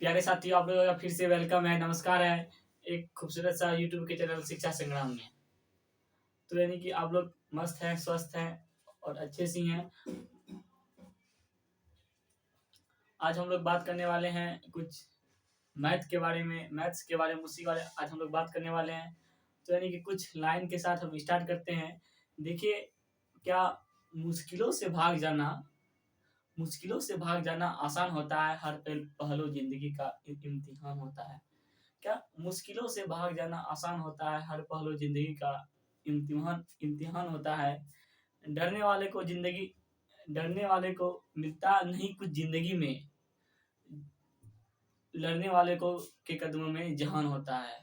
प्यारे साथियों, आप लोगों का फिर से वेलकम है, नमस्कार है एक खूबसूरत सा यूट्यूब के चैनल शिक्षा संग्राम में। तो यानी कि आप लोग मस्त हैं, स्वस्थ हैं और अच्छे से हैं। आज हम लोग बात करने वाले हैं कुछ मैथ्स के बारे में, उसी वाले आज हम लोग बात करने वाले हैं। तो यानी कि कुछ लाइन के साथ हम स्टार्ट करते हैं। देखिए, क्या मुश्किलों से भाग जाना मुश्किलों से भाग जाना आसान होता है, हर पहलू जिंदगी का इम्तिहान होता है। क्या मुश्किलों से भाग जाना आसान होता है, हर पहलू जिंदगी का इम्तिहान इम्तिहान होता है। डरने वाले को जिंदगी डरने वाले को मिलता नहीं कुछ जिंदगी में, लड़ने वाले को के कदमों में जहान होता है।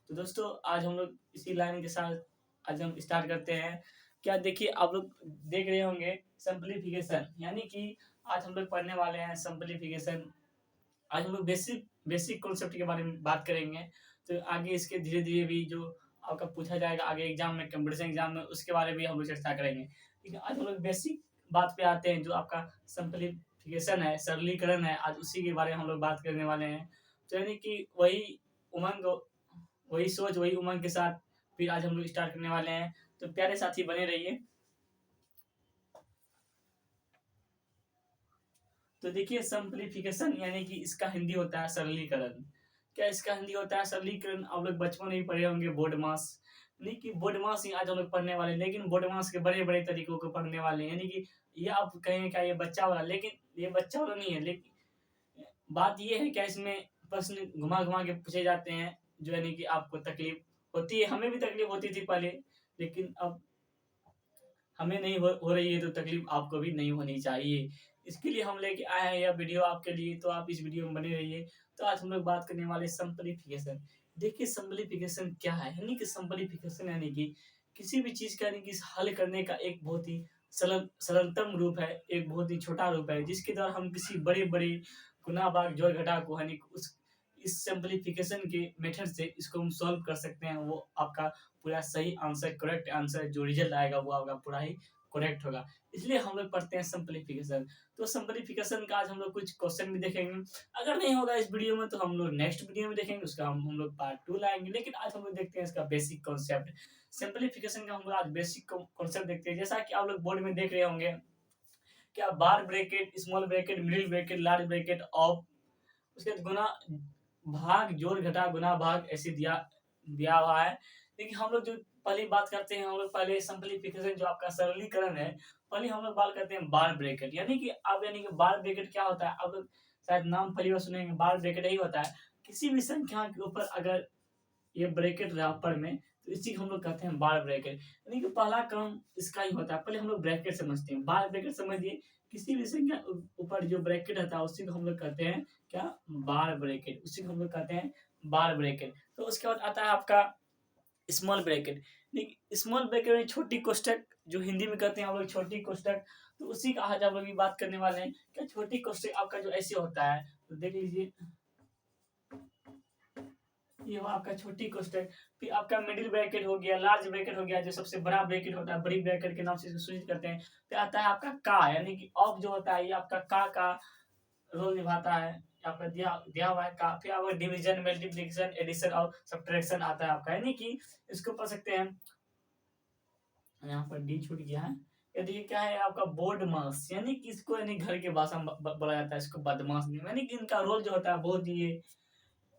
तो दोस्तों, आज हम लोग इसी लाइन के साथ आज हम स्टार्ट करते हैं। क्या देखिए, आप लोग देख रहे होंगे सिंपलीफिकेशन, यानी कि आज हम लोग पढ़ने वाले हैं सिंपलीफिकेशन। आज हम लोग बेसिक बेसिक कॉन्सेप्ट के बारे में बात करेंगे। तो आगे इसके धीरे धीरे भी जो आपका पूछा जाएगा आगे एग्जाम में, कंपटीशन एग्जाम में, उसके बारे में हम लोग चर्चा करेंगे। ठीक है, आज हम लोग बेसिक बात पे आते हैं, जो आपका सिंपलीफिकेशन है, सरलीकरण है। आज उसी के बारे में हम लोग बात करने वाले हैं। तो यानी कि उमंग वही सोच, वही उमंग के साथ फिर आज हम लोग स्टार्ट करने वाले हैं। तो प्यारे साथी बने रहिए। तो देखिए, सिंपलीफिकेशन यानी कि इसका हिंदी होता है सरलीकरण। क्या इसका हिंदी होता है सरलीकरण? आप लोग बचपन में ही पढ़े होंगे बोर्ड मास, नहीं कि बोर्ड मास ही आज हम लोग पढ़ने वाले हैं, लेकिन बोर्ड मास के बड़े बड़े तरीकों को पढ़ने वाले हैं। यानी कि ये आप कहेंगे क्या ये बच्चा वाला, लेकिन ये बच्चा वाला नहीं है। लेकिन बात ये है क्या, इसमें प्रश्न घुमा घुमा के पूछे जाते हैं, जो यानी कि आपको तकलीफ होती है। हमें भी तकलीफ होती थी पहले, लेकिन अब हमें नहीं हो रही है, तो तकलीफ आपको भी नहीं होनी चाहिए। इसके लिए हम लेके आए हैं यह वीडियो आपके लिए, तो आप इस वीडियो में बने रहिए। तो आज हम लोग बात करने वाले सिंपलीफिकेशन। देखिए, सिंपलीफिकेशन क्या है, यानी कि सिंपलीफिकेशन यानी कि किसी भी चीज का यानी कि हल करने का एक बहुत ही सरलतम रूप है, एक बहुत ही छोटा रूप है, जिसके द्वारा हम किसी बड़े बड़े गुना भाग जोड़ घटा को यानी कि उस इस सिंपलीफिकेशन के मेथड से इसको हम सॉल्व कर सकते हैं। वो आपका पूरा सही आंसर, करेक्ट आंसर जो रिजल्ट आएगा वो आपका पूरा ही करेक्ट होगा। इसलिए हम लोग पढ़ते हैं सिंपलीफिकेशन। तो सिंपलीफिकेशन का आज हम लोग कुछ क्वेश्चन भी देखेंगे। अगर नहीं होगा इस वीडियो में, तो हम लोग नेक्स्ट वीडियो में देखेंगे, उसका हम लोग पार्ट 2 लाएंगे। लेकिन आज हम लोग देखते हैं इसका बेसिक कॉन्सेप्ट। सिंपलीफिकेशन का हम लोग आज बेसिक कॉन्सेप्ट देखते हैं। जैसा कि आप लोग बोर्ड में देख रहे होंगे, क्या bar bracket, small bracket, middle bracket, large bracket, of, उसके बाद गुना भाग, जोड़ घटा, गुना भाग, ऐसे दिया दिया हुआ है। देखिए, हम लोग जो पहले बात करते हैं, हम लोग पहले सिंपलीफिकेशन जो आपका सरलीकरण है, पहले हम लोग बात करते हैं बार ब्रैकेट। यानी कि अब यानी कि बार ब्रैकेट क्या होता है, आप लोग शायद नाम पहली बार सुनेंगे। बार ब्रैकेट यही होता है, किसी भी संख्या के ऊपर अगर ये ब्रैकेट रहा ऊपर में, तो इसी को हम लोग कहते हैं बार ब्रैकेट। यानी कि पहला काम इसका ही होता है। पहले हम लोग ब्रैकेट समझते हैं, बार ब्रैकेट समझिए। किसी भी संख्या ऊपर जो ब्रैकेट रहता है उसी को हम लोग कहते हैं क्या, बार ब्रैकेट। उसी को हम लोग कहते हैं बार ब्रैकेट। तो उसके बाद आता है आपका स्मॉल ब्रैकेट। स्मॉल ब्रैकेट में छोटी कोष्टक, जो हिंदी में कहते हैं हम लोग छोटी कोष्टक। तो उसी का आज आप लोग भी बात करने वाले हैं। क्या छोटी कोष्टक आपका जो ऐसे होता है, तो देख लीजिए, ये हुआ आपका छोटी कोष्टक। फिर आपका मिडिल ब्रैकेट हो गया, लार्ज ब्रैकेट हो गया, जो सबसे बड़ा ब्रैकेट होता है, बड़ी ब्रैकेट के नाम से इसको सूचित करते हैं। फिर आता है आपका का, यानी कि ऑफ जो होता है, ये आपका का रोल निभाता है। आपका दिया दिया हुआ है का। फिर आपका डिवीजन, मल्टीप्लिकेशन, एडिशन और सब्ट्रैक्शन आता है आपका, यानी कि इसको पढ़ सकते हैं। यहाँ पर डी छूट गया है। यदि ये क्या है आपका बोर्ड मास, यानी कि इसको यानी घर के भाषा में बोला जाता है, इसको बदमाश नहीं, यानी कि इनका रोल जो होता है बहुत ही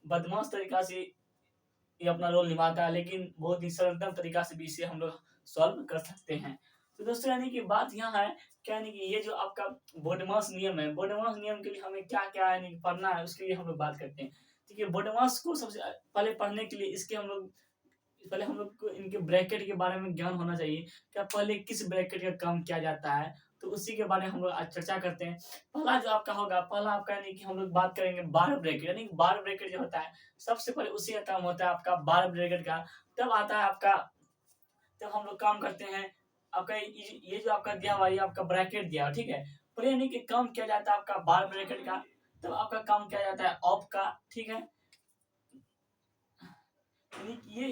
बदमाश तरीका से ये अपना रोल निभाता है, लेकिन बहुत ही सरलतम तरीका से भी इसे हम लोग सॉल्व कर सकते हैं। तो दोस्तों, यानी कि बात यहाँ है क्या, यानी कि ये जो आपका बोडमास नियम है, बोडमास नियम के लिए हमें क्या क्या यानी पढ़ना है, उसके लिए हम लोग बात करते हैं। ठीक है, बोडमास को सबसे पहले पढ़ने के लिए इसके हम लोग को इनके ब्रैकेट के बारे में ज्ञान होना चाहिए। क्या पहले किस ब्रैकेट का काम किया जाता है, तो उसी के बारे में हम लोग आज चर्चा करते हैं। पहला जो आपका होगा, पहला आपका यानी कि हम लोग बात करेंगे बार ब्रैकेट। यानी बार ब्रैकेट जो होता है, सबसे पहले उसी का काम होता है आपका बार ब्रैकेट का। तब आता है आपका, तब हम लोग काम करते हैं आपका ये जो आपका दिया हुआ, ये आपका ब्रैकेट दिया, ठीक है। पहले यानी कि काम किया जाता है आपका बार ब्रैकेट का, तब आपका काम किया जाता है ऑफ का, ठीक है। यानी कि ये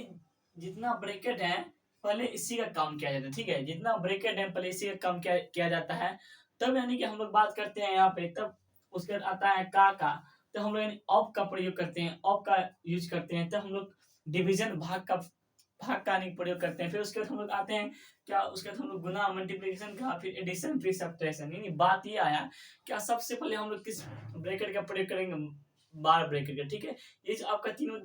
जितना ब्रैकेट है, पहले इसी का काम किया जाता है, ठीक है। जितना ब्रैकेट है, पहले इसी का काम किया जाता है। तब यानी कि हम लोग बात करते हैं यहाँ पे, तब उसके बाद आता है का। तो हम लोग यानी ऑफ का प्रयोग करते हैं, ऑफ का यूज करते हैं, तब हम लोग डिवीजन भाग का यानी प्रयोग करते हैं। फिर उसके बाद हम लोग आते हैं क्या, उसके बाद हम लोग गुना, मल्टीप्लिकेशन का, फिर एडिशन, फिर सब्ट्रैक्शन। यानी बात ये आया क्या, सबसे पहले हम लोग किस ब्रैकेट का प्रयोग करेंगे, बार ब्रैकेट का। ठीक है, ये जो आपका तीनों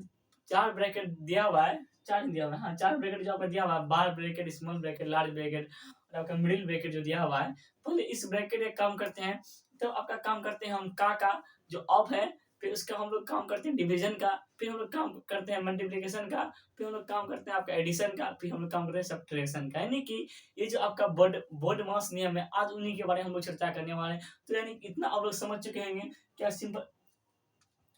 4 ब्रैकेट दिया हुआ है, 4 दिया हुआ है, हाँ 4 ब्रैकेट जो आपका दिया हुआ है, bar bracket, small bracket, large bracket और आपका मिडिल ब्रैकेट जो दिया हुआ है, पहले इस ब्रैकेट का काम करते हैं। तो आपका काम करते हैं हम का जो ऑफ है, फिर उसका हम लोग काम करते हैं डिवीजन का, फिर हम लोग काम करते हैं मल्टीप्लिकेशन का, फिर हम लोग काम करते हैं आपका एडिशन का, फिर हम लोग काम करते हैं सब्ट्रैक्शन का। यानी कि ये जो आपका बोर्ड मास नियम है, आज उन्हीं के बारे में हम लोग चर्चा करने वाले हैं। तो यानी इतना आप लोग समझ चुके होंगे क्या,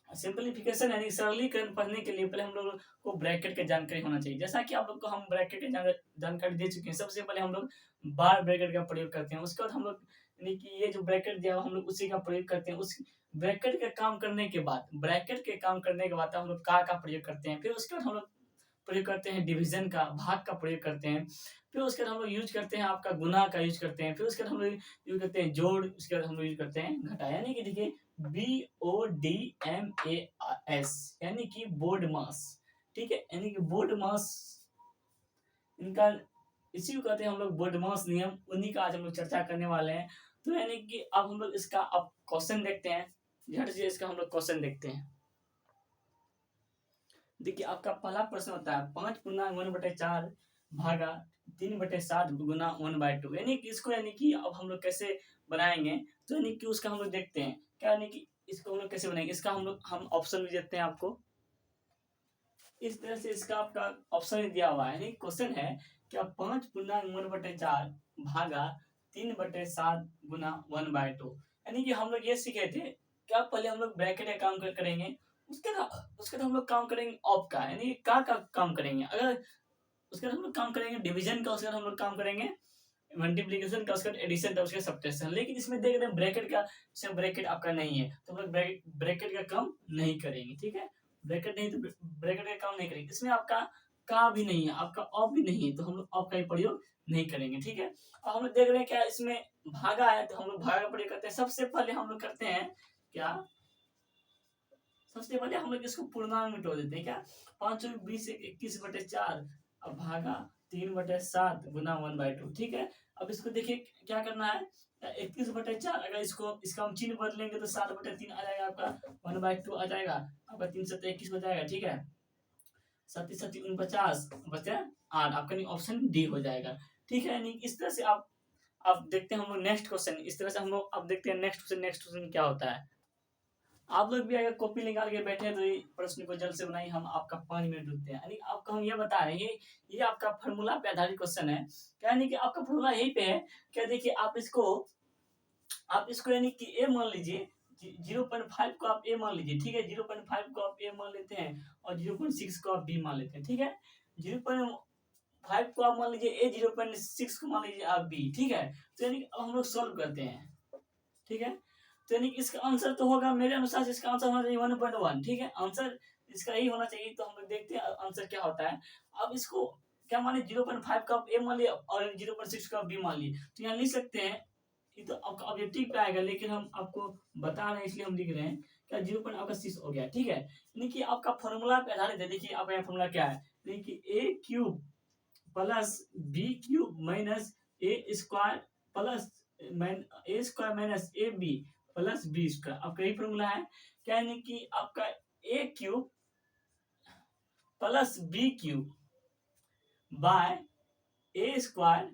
सिंपलीफिकेशन यानी सरलीकरण पढ़ने के लिए पहले हम लोग को ब्रैकेट की जानकारी होना चाहिए। जैसा कि आप लोग को हम ब्रैकेट की जानकारी दे चुके हैं। सबसे पहले हम लोग बार ब्रैकेट का प्रयोग करते हैं, उसके बाद हम लोग यानी कि ये जो ब्रैकेट दिया हुआ हम लोग उसी का प्रयोग करते हैं। उस ब्रैकेट के काम करने के बाद हम लोग का प्रयोग करते हैं। फिर उसके बाद हम लोग प्रयोग करते हैं डिवीजन का, भाग का प्रयोग करते हैं। फिर उसके बाद हम लोग यूज करते हैं आपका गुना का यूज करते हैं। फिर उसके बाद हम लोग यूज करते हैं जोड़, उसके बाद हम लोग यूज करते हैं घटा। यानी कि देखिए BODMAS यानी कि बोर्ड मास। ठीक है, यानी कि बोर्ड मास इनका, इसी को कहते हैं हम लोग बोर्ड मास नियम, उन्हीं का आज हम लोग चर्चा करने वाले हैं। तो यानी कि अब हम लोग इसका अब क्वेश्चन देखते हैं, झट से इसका हम लोग क्वेश्चन देखते हैं। देखिए आपका पहला प्रश्न होता है 5/1/4 भागा 3/7 गुना 1/2। यानी कि इसको यानी कि अब हम लोग कैसे बनाएंगे, तो यानी कि उसका हम लोग देखते हैं क्या, यानी कि इसको हम लोग कैसे बनाएंगे। इसका हम ऑप्शन भी देते हैं आपको, इस तरह से इसका आपका ऑप्शन दिया हुआ है। यानी क्वेश्चन है क्या 5/1/4 भागा 3/7 गुना 1/2। यानी कि हम लोग ये सीखे थे क्या, पहले हम लोग ब्रैकेट का काम करेंगे, उसके बाद हम लोग काम करेंगे ऑफ का, यानी का काम करेंगे। अगर उसके बाद हम लोग काम करेंगे डिवीजन का, उसके बाद हम लोग काम करेंगे मल्टीप्लिकेशन का, उसके बाद एडिशन का, उसके बाद सब्ट्रैक्शन। लेकिन इसमें देख रहे हैं ब्रैकेट का, इसमें ब्रैकेट आपका नहीं है तो हम लोग ब्रैकेट का काम नहीं करेंगे। ठीक है, ब्रैकेट नहीं तो ब्रैकेट का काम नहीं करेंगे। इसमें आपका का भी नहीं है, आपका ऑफ भी नहीं है, तो हम लोग ऑफ का ही प्रयोग नहीं करेंगे। ठीक है, अब हम लोग देख रहे हैं क्या, इसमें भागा है तो हम लोग भागा का प्रयोग करते हैं। सबसे पहले हम लोग करते हैं क्या, सबसे पहले हम लोग इसको पूर्णांक में तोड़ देते हैं क्या, 5 और 20 21/4 अब भागा 3/7 गुना 1/2। ठीक है, अब इसको देखिए क्या करना है, 21/4 अगर इसको इसका हम चिन्ह बदलेंगे तो 7/3 आ जाएगा, आपका 1/2 आ जाएगा, आपका 3 7 21 हो जाएगा। ठीक है, 7 7 49 बचे 8, आपका नहीं ऑप्शन डी हो जाएगा। ठीक है, नहीं इस तरह से आप देखते हैं हम लोग नेक्स्ट क्वेश्चन, इस तरह से हम लोग अब देखते हैं नेक्स्ट क्वेश्चन क्या होता है। आप लोग भी अगर कॉपी निकाल के बैठे हैं तो ये प्रश्न को जल्द से बनाइए, हम आपका 5 मिनट रुकते हैं। यानी आपको हम ये बता रहे हैं ये आपका फार्मूला पे आधारित क्वेश्चन है क्या, यानी कि आपका फार्मूला यही पे है क्या। देखिए आप इसको यानी कि ए मान लीजिए, 0.5 को आप ए मान लीजिए। ठीक है, 0.5 को आप ए मान लेते हैं और 0.6 को आप बी मान लेते हैं। ठीक है, 0.5 को आप मान लीजिए ए, 0.6 को मान लीजिए आप बी। ठीक है, तो यानी अब हम लोग सॉल्व करते हैं। ठीक है, तो यानी इसका आंसर तो होगा, मेरे अनुसार इसका आंसर होना चाहिए 1.1। ठीक है, आंसर इसका यही होना चाहिए। तो हम लोग देखते हैं आंसर क्या होता है। अब इसको क्या माने, 0.5 का आप ए मान लिया और 0.6 का आप बी मान लिए, तो यहाँ लिख सकते हैं। ये तो आपका ऑब्जेक्टिव पे आएगा, लेकिन हम आपको बता रहे हैं इसलिए हम लिख रहे हैं क्या, 0.6 हो गया। ठीक है, यानी कि आपका फॉर्मूला पे आधारित है। देखिए आपका यहाँ फॉर्मूला क्या है, देखिए a cube plus b cube minus a square plus a square minus a b plus b square, आपका यही फॉर्मूला है क्या, यानी कि आपका a cube plus b cube by a square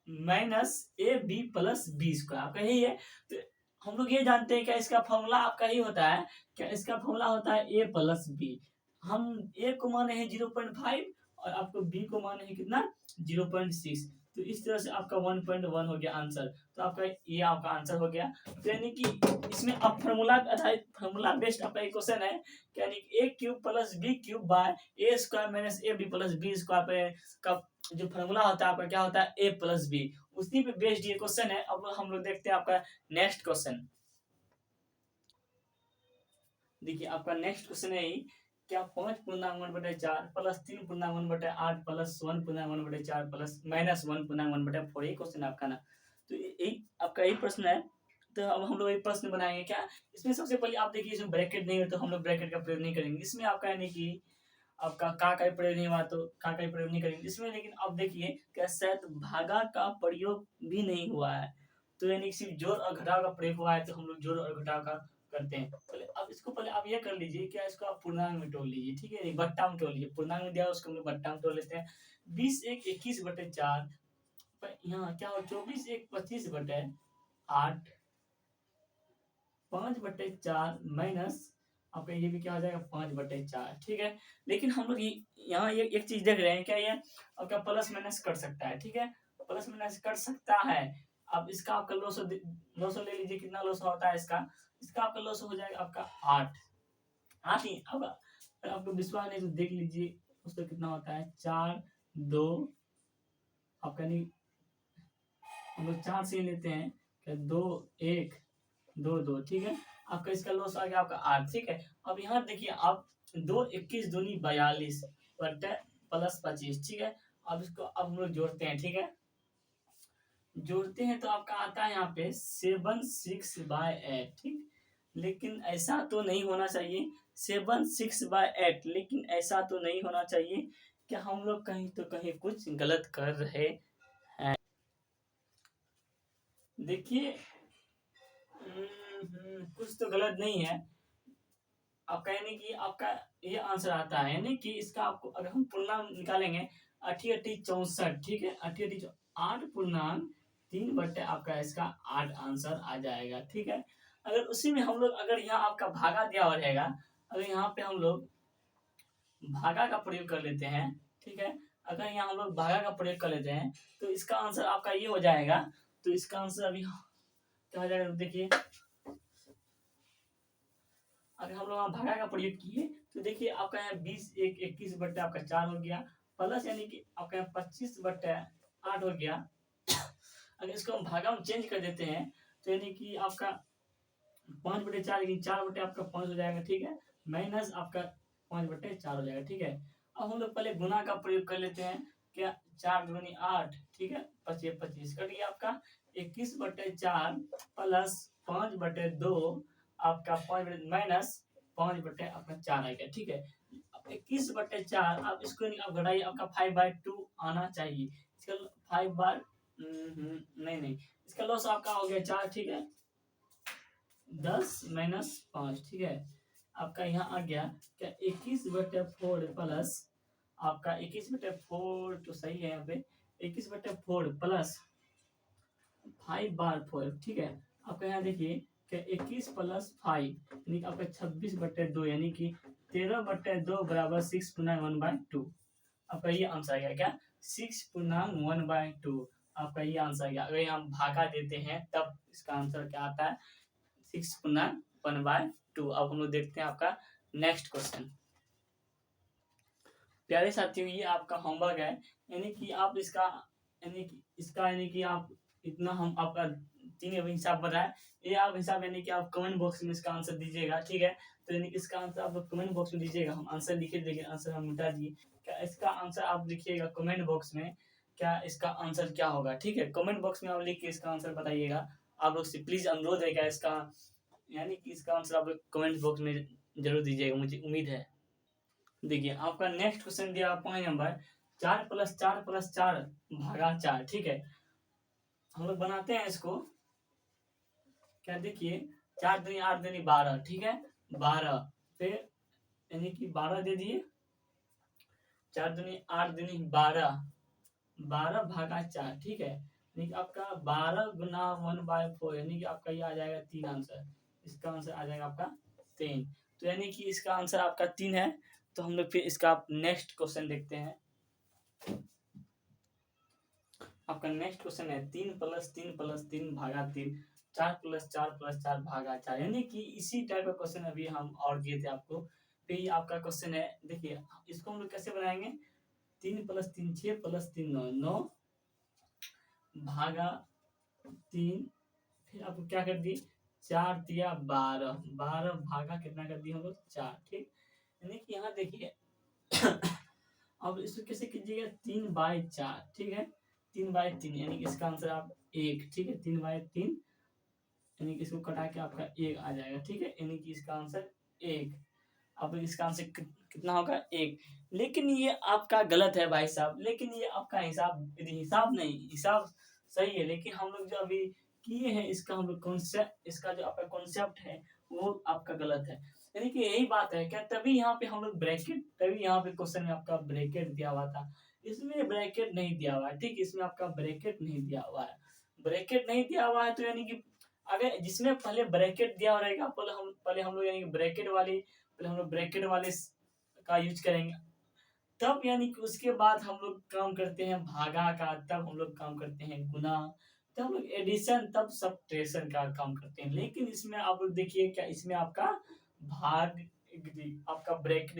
minus a b plus b square, आपका यही है। तो हम लोग ये जानते हैं क्या, इसका फॉर्मूला आपका ही होता है क्या, इसका फॉर्मूला होता है ए प्लस बी। हम ए को माने हैं 0.5 और आपको बी को माने हैं कितना, 0.6। तो इस तरह से आपका 1.1 हो गया आंसर। तो आपका ये आपका आंसर हो गया। तो यानी कि इसमें अब फॉर्मूला आधारित, फॉर्मूला बेस्ड आपका एक क्वेश्चन है, यानी a cube plus b cube by a square minus a b plus b square पे का जो फॉर्मूला होता है आपका क्या होता है, ए प्लस बी। उसी पे बेस्ड ये क्वेश्चन है। अब हम लोग देखते हैं आपका नेक्स्ट क्वेश्चन। देखिए आपका नेक्स्ट क्वेश्चन है ही क्या, 5/1/4 प्लस 3/1/8 प्लस 1/1/4 प्लस माइनस 1/1/4, ये क्वेश्चन है आपका ना। तो यही आपका यही प्रश्न है तो अब हम लोग एक प्रश्न बनाएंगे क्या इसमें। सबसे पहले आप देखिए इसमें ब्रैकेट नहीं है तो हम लोग ब्रैकेट का प्रयोग नहीं करेंगे इसमें। आपका यानी कि आपका का प्रयोग नहीं हुआ तो का प्रयोग नहीं करेंगे इसमें। लेकिन अब देखिए क्या शायद भागा का प्रयोग भी नहीं हुआ है, तो यानी सिर्फ जोड़ और घटाव का प्रयोग हुआ है, तो हम लोग जोड़ और घटाव का करते हैं। पहले अब इसको पहले आप ये कर लीजिए क्या इसको आप पूर्णांक में तोड़ लीजिए, ठीक है, बट्टा में तोड़ लीजिए। पूर्णांक में दिया उसको हम लोग बट्टा में तोड़ लेते हैं। 20 एक 21/4, यहाँ क्या हो 24 एक 25/8, 5/4 माइनस आपका ये भी क्या हो जाएगा 5/4, ठीक है। लेकिन हम लोग यहाँ एक चीज देख रहे हैं क्या, ये आपका प्लस माइनस कर सकता है, ठीक है, प्लस माइनस कर सकता है। अब इसका आपका लॉस ले लीजिए, कितना लॉस होता है इसका, आपका लॉस हो जाएगा आपका 8 ही। अब आपको विश्वास नहीं तो देख लीजिए उसका कितना होता है 4 2, आपका नहीं हम लोग 4 से लेते हैं क्या 2 1 2 2, ठीक है। आपका इसका लॉस आ गया आपका 8, ठीक है। अब यहाँ देखिए आप 2 21 दूनी 42 बटे प्लस 25, ठीक है। अब इसको अब हम लोग जोड़ते हैं, ठीक है, जोड़ते हैं तो आपका आता है यहाँ पे 7/6/8, ठीक। लेकिन ऐसा तो नहीं होना चाहिए 7/6/8, लेकिन ऐसा तो नहीं होना चाहिए कि हम लोग कहीं तो कहीं कुछ गलत कर रहे हैं। देखिए कुछ तो गलत नहीं है। आपका यानी कि आपका ये आंसर आता है, यानी कि इसका आपको अगर हम पूर्णांक निकालेंगे 8×8 = 64, ठीक है, 8×8 = 8 आपका इसका 8 आंसर आ जाएगा, ठीक है। अगर उसी में हम लोग अगर यहाँ आपका भागा दिया हुआ रहेगा, अगर यहाँ पे हम लोग भागा का प्रयोग कर लेते हैं, ठीक है, अगर यहाँ हम लोग भागा का प्रयोग कर लेते हैं तो इसका आंसर आपका ये हो जाएगा। तो इसका आंसर अभी क्या हो जाएगा देखिए, अगर हम लोग भागा का प्रयोग किए तो देखिए आपका यहाँ 20 एक 21/4 हो गया, प्लस यानी कि आपका यहाँ 25/8 हो गया। अगर इसको हम भागा में चेंज कर देते हैं तो यानी कि आपका 5/4 लेकिन 4 आपका 5 हो जाएगा, ठीक है, माइनस आपका 5/4 हो जाएगा, ठीक है। अब हम लोग पहले गुना का प्रयोग कर लेते हैं क्या 4 दूनी 8, ठीक है, 25 25 कट गया आपका 21/4 प्लस 5/2 आपका 5 माइनस 5/4 आ गया, ठीक है। 21/4 आप इसको आप घटाइए आपका 5/2 आना चाहिए। इसका 5 बार नहीं इसका लॉस आपका हो गया 4, ठीक है, 10 माइनस 5, ठीक है। आपका यहाँ आ गया क्या 21/4 प्लस आपका 21/4 तो सही है यहाँ पे 21/4 प्लस 5/4, ठीक है। आपका यहाँ देखिए क्या 21 प्लस 5 यानी कि आपका 26/2 यानी कि 13/2 बराबर 6/1/2। आपका ये आंसर आ गया क्या 6/1/2, आपका ये आंसर आ गया। अगर हम भागा देते हैं तब इसका आंसर क्या आता है 6/1/2। अब हम लोग देखते हैं आपका नेक्स्ट क्वेश्चन। प्यारे साथियों ये आपका होमवर्क है, यानी कि आप इसका यानी कि आप इतना हम आपका 3 हिसाब बताए, ये आप हिसाब यानी कि आप कमेंट बॉक्स में इसका आंसर दीजिएगा, ठीक है। तो यानी इसका आंसर आप कमेंट बॉक्स में दीजिएगा, हम आंसर लिखे देंगे, आंसर हम मिटा दिए। क्या इसका आंसर आप लिखिएगा कमेंट बॉक्स में, क्या इसका आंसर क्या होगा, ठीक है। कमेंट बॉक्स में आप लिख के इसका आंसर बताइएगा। आप लोग से प्लीज अनुरोध है क्या इसका यानी कि इसका आंसर आप लोग कमेंट बॉक्स में जरूर दीजिएगा, मुझे उम्मीद है। देखिए आपका नेक्स्ट क्वेश्चन दिया 5 नंबर 4 + 4 + 4 भागा 4, ठीक है। हम लोग बनाते हैं इसको क्या देखिए 4 दूनी 8 दूनी 12, ठीक है, 12 फिर यानी कि 12 दे दिए 4 दूनी 8 दूनी 12 12 भागा 4, ठीक है, यानी कि आपका 12 गुना 1/4 यानी कि आपका ये आ जाएगा 3 आंसर। इसका आंसर आ जाएगा आपका 3। तो यानी कि इसका आंसर आपका 3 है। तो हम लोग फिर इसका आप नेक्स्ट क्वेश्चन देखते हैं। आपका नेक्स्ट क्वेश्चन है 3 + 3 + 3 भागा 3 4 + 4 + 4 भागा 4, यानी कि इसी टाइप का क्वेश्चन अभी हम और दिए थे आपको। फिर ये आपका क्वेश्चन है, देखिए इसको हम लोग कैसे बनाएंगे 3 + 3 6 + 3 9 9 भागा 3, फिर आपको क्या कर दी 4 दिया 12 12 भागा कितना कर दिया हम लोग 4, ठीक। यानी कि यहाँ देखिए अब इसको कैसे कीजिएगा 3/4, ठीक है, 3/3 यानी कि इसका आंसर आप 1, ठीक है, 3/3 यानी कि इसको कटा के आपका 1 आ जाएगा, ठीक है? यानी कि इसका आंसर 1। अब इसका आंसर कितना होगा? 1। लेकिन ये आपका गलत है भाई साहब, लेकिन ये आपका हिसाब हिसाब नहीं, हिसाब सही है, लेकिन हम लोग जो अभी किए हैं इसका हम लोग कॉन्सेप्ट, इसका जो आपका कॉन्सेप्ट है वो आपका गलत है। यानी कि यही बात है क्या, तभी यहाँ पे हम लोग ब्रैकेट, तभी यहाँ पे क्वेश्चन में आपका ब्रैकेट दिया हुआ था। इसमें ब्रैकेट नहीं दिया हुआ है, ठीक? इसमें आपका ब्रैकेट नहीं दिया हुआ है। ब्रैकेट नहीं दिया हुआ है तो यानी कि अगर जिसमें पहले ब्रैकेट दिया रहेगा, पहले हम लोग यानी कि पहले हम लोग ब्रैकेट वाले का यूज करेंगे, तब यानी कि उसके बाद हम लोग काम करते हैं भागा का, तब हम लोग काम करते हैं गुना, तब हम लोग एडिशन, तब सब्ट्रैक्शन का काम करते हैं। लेकिन इसमें आप लोग देखिए क्या, इसमें आपका भाग, आपका ब्रैकेट